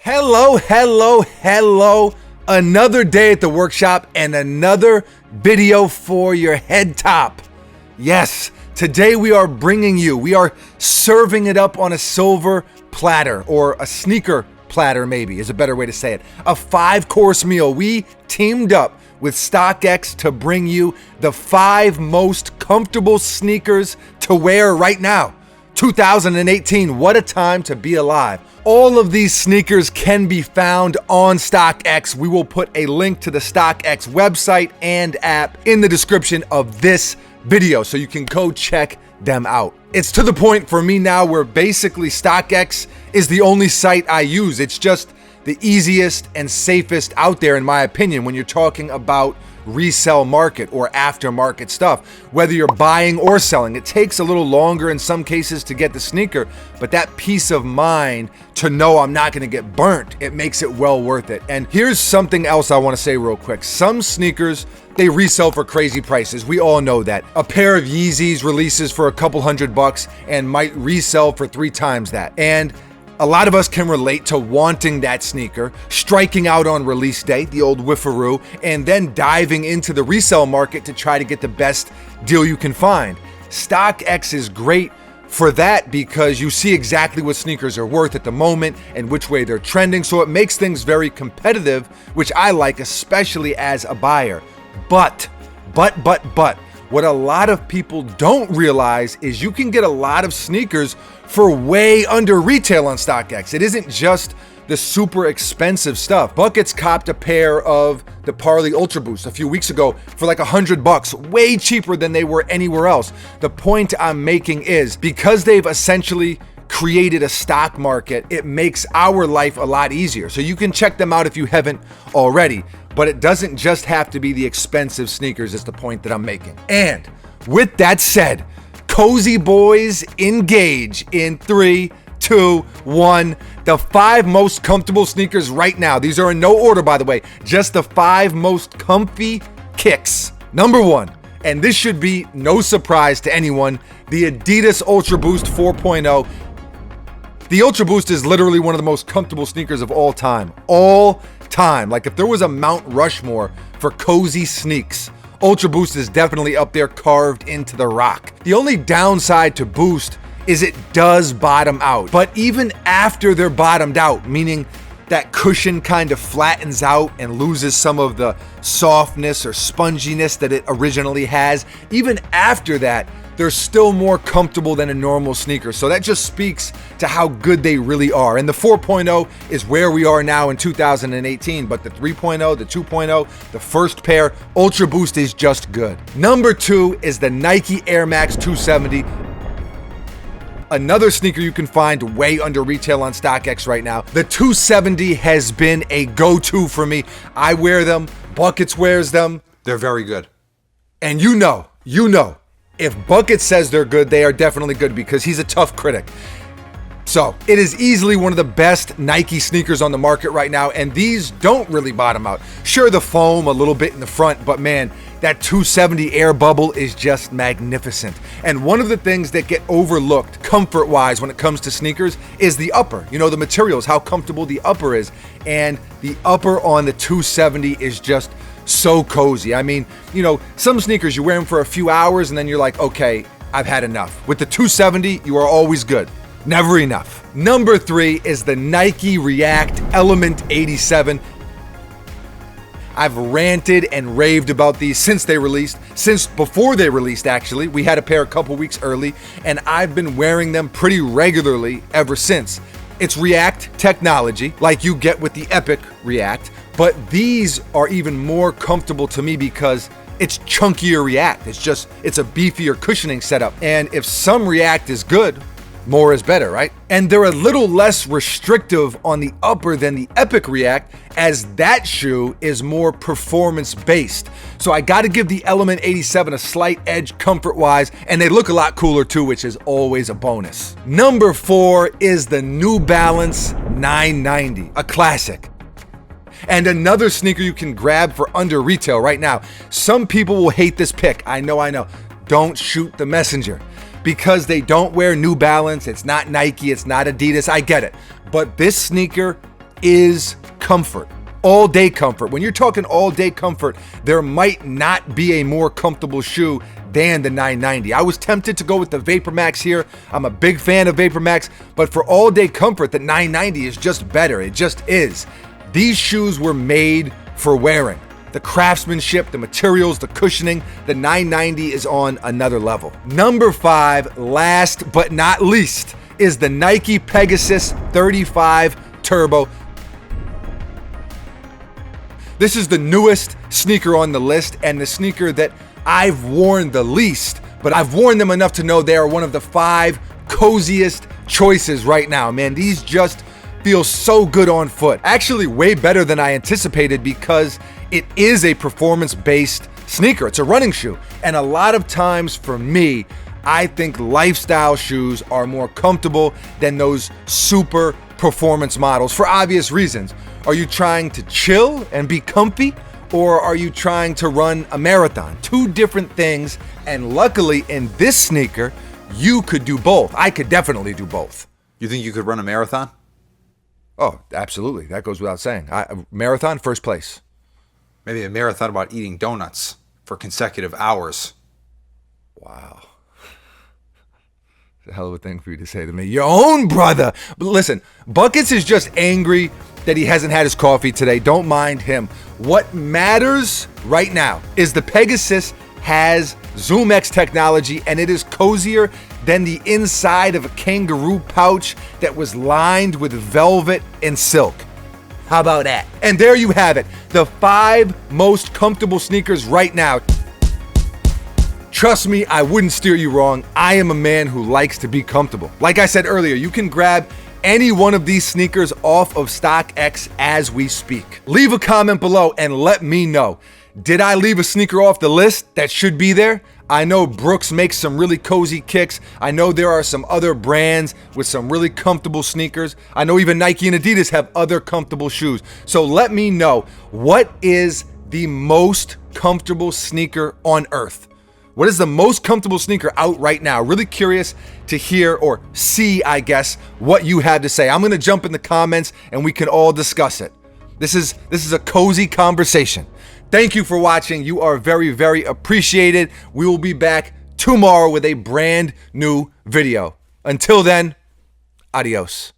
Hello, hello, hello. Another day at the workshop and another video for your head top. Yes, today we are serving it up on a silver platter, or a sneaker platter maybe is a better way to say it. A 5-course meal. We teamed up with StockX to bring you the 5 most comfortable sneakers to wear right now. 2018, what a time to be alive. All of these sneakers can be found on StockX. We will put a link to the StockX website and app in the description of this video so you can go check them out. It's to the point for me now where basically StockX is the only site I use. It's just the easiest and safest out there, in my opinion, when you're talking about resale market or aftermarket stuff. Whether you're buying or selling, it takes a little longer in some cases to get the sneaker, but that peace of mind to know I'm not going to get burnt, it makes it well worth it. And here's something else I want to say real quick. Some sneakers, they resell for crazy prices. We all know that. A pair of Yeezys releases for a couple $100 and might resell for 3 times that. And a lot of us can relate to wanting that sneaker, striking out on release day, the old whiffaroo, and then diving into the resale market to try to get the best deal you can find. StockX is great for that because you see exactly what sneakers are worth at the moment and which way they're trending, so it makes things very competitive, which I like, especially as a buyer. But, what a lot of people don't realize is you can get a lot of sneakers for way under retail on StockX. It isn't just the super expensive stuff. Buckets copped a pair of the Parley Ultra Boost a few weeks ago for like $100, way cheaper than they were anywhere else. The point I'm making is because they've essentially created a stock market, it makes our life a lot easier. So you can check them out if you haven't already. But it doesn't just have to be the expensive sneakers, is the point that I'm making. And with that said, cozy boys, engage in 3, 2, 1. The 5 most comfortable sneakers right now. These are in no order, by the way. Just the 5 most comfy kicks. Number 1, and this should be no surprise to anyone, the Adidas Ultra Boost 4.0. The Ultra Boost is literally one of the most comfortable sneakers of all time. All time. Like if there was a Mount Rushmore for cozy sneaks, Ultra Boost is definitely up there, carved into the rock. The only downside to Boost is it does bottom out. But even after they're bottomed out, meaning that cushion kind of flattens out and loses some of the softness or sponginess that it originally has, even after that, they're still more comfortable than a normal sneaker. So that just speaks to how good they really are. And the 4.0 is where we are now in 2018, but the 3.0, the 2.0, the first pair, Ultra Boost is just good. Number 2 is the Nike Air Max 270. Another sneaker you can find way under retail on StockX right now. The 270 has been a go-to for me. I wear them, Buckets wears them. They're very good. And you know, if Bucket says they're good, they are definitely good because he's a tough critic. So it is easily one of the best Nike sneakers on the market right now, and these don't really bottom out. Sure, the foam a little bit in the front, but man, that 270 air bubble is just magnificent. And one of the things that get overlooked comfort-wise when it comes to sneakers is the upper. You know, the materials, how comfortable the upper is. And the upper on the 270 is just so cozy. I mean, you know, some sneakers you wear them for a few hours and then you're like, okay, I've had enough. With the 270, you are always good. Never enough. Number 3 is the Nike React Element 87. I've ranted and raved about these since before they released actually. We had a pair a couple weeks early and I've been wearing them pretty regularly ever since. It's React technology like you get with the Epic React, but these are even more comfortable to me because it's chunkier React. It's a beefier cushioning setup. And if some React is good, more is better, right? And they're a little less restrictive on the upper than the Epic React, as that shoe is more performance based. So I gotta give the Element 87 a slight edge comfort-wise, and they look a lot cooler too, which is always a bonus. Number 4 is the New Balance 990, a classic. And another sneaker you can grab for under retail right now. Some people will hate this pick. I know. Don't shoot the messenger. Because they don't wear New Balance, it's not Nike, it's not Adidas, I get it. But this sneaker is comfort. All day comfort. When you're talking all day comfort, there might not be a more comfortable shoe than the 990. I was tempted to go with the Vapor Max here. I'm a big fan of Vapor Max, but for all day comfort, the 990 is just better. It just is. These shoes were made for wearing. The craftsmanship, the materials, the cushioning, the 990 is on another level. Number 5, last but not least, is the Nike Pegasus 35 Turbo. This is the newest sneaker on the list and the sneaker that I've worn the least, but I've worn them enough to know they are one of the 5 coziest choices right now. Man, these just feel so good on foot. Actually, way better than I anticipated because it is a performance-based sneaker. It's a running shoe. And a lot of times for me, I think lifestyle shoes are more comfortable than those super performance models for obvious reasons. Are you trying to chill and be comfy, or are you trying to run a marathon? 2 different things, and luckily in this sneaker, you could do both. I could definitely do both. You think you could run a marathon? Oh, absolutely. That goes without saying. Marathon, first place. Maybe a marathon about eating donuts for consecutive hours. Wow. It's a hell of a thing for you to say to me. Your own brother. But listen, Buckets is just angry that he hasn't had his coffee today. Don't mind him. What matters right now is the Pegasus has ZoomX technology, and it is cozier than the inside of a kangaroo pouch that was lined with velvet and silk. How about that? And there you have it, the 5 most comfortable sneakers right now. Trust me, I wouldn't steer you wrong. I am a man who likes to be comfortable. Like I said earlier, you can grab any one of these sneakers off of StockX as we speak. Leave a comment below and let me know. Did I leave a sneaker off the list that should be there? I know Brooks makes some really cozy kicks. I know there are some other brands with some really comfortable sneakers. I know even Nike and Adidas have other comfortable shoes. So let me know, what is the most comfortable sneaker on earth? What is the most comfortable sneaker out right now? Really curious to hear or see, I guess, what you have to say. I'm going to jump in the comments and we can all discuss it. This is a cozy conversation. Thank you for watching. You are very, very appreciated. We will be back tomorrow with a brand new video. Until then, adios.